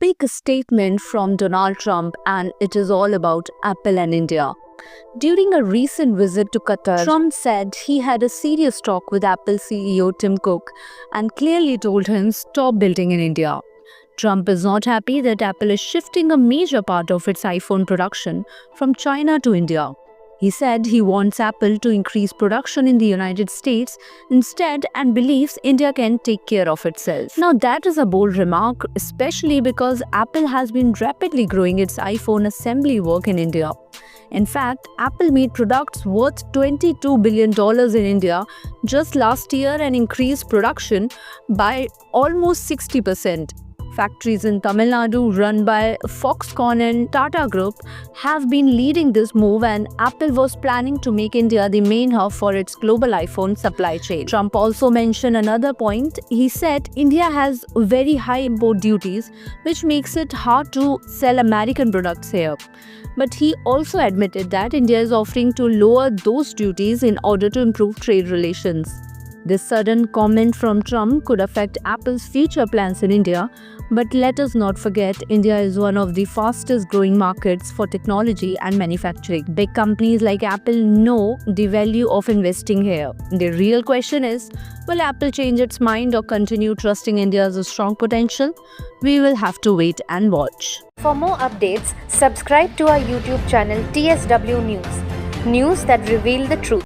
big statement from Donald Trump, and it is all about Apple and India. During a recent visit to Qatar, Trump said he had a serious talk with Apple CEO Tim Cook and clearly told him stop building in India. Trump is not happy that Apple is shifting a major part of its iPhone production from China to India. He said he wants Apple to increase production in the United States instead and believes India can take care of itself. Now that is a bold remark, especially because Apple has been rapidly growing its iPhone assembly work in India. In fact, Apple made products worth $22 billion in India just last year and increased production by almost 60%. Factories in Tamil Nadu run by Foxconn and Tata Group have been leading this move, and Apple was planning to make India the main hub for its global iPhone supply chain. Trump also mentioned another point. He said India has very high import duties, which makes it hard to sell American products here. But he also admitted that India is offering to lower those duties in order to improve trade relations. This sudden comment from Trump could affect Apple's future plans in India, but let us not forget India is one of the fastest growing markets for technology and manufacturing. Big companies like Apple know the value of investing here. The real question is, will Apple change its mind or continue trusting India's strong potential? We will have to wait and watch. For more updates, subscribe to our YouTube channel TSW News. News that reveal the truth.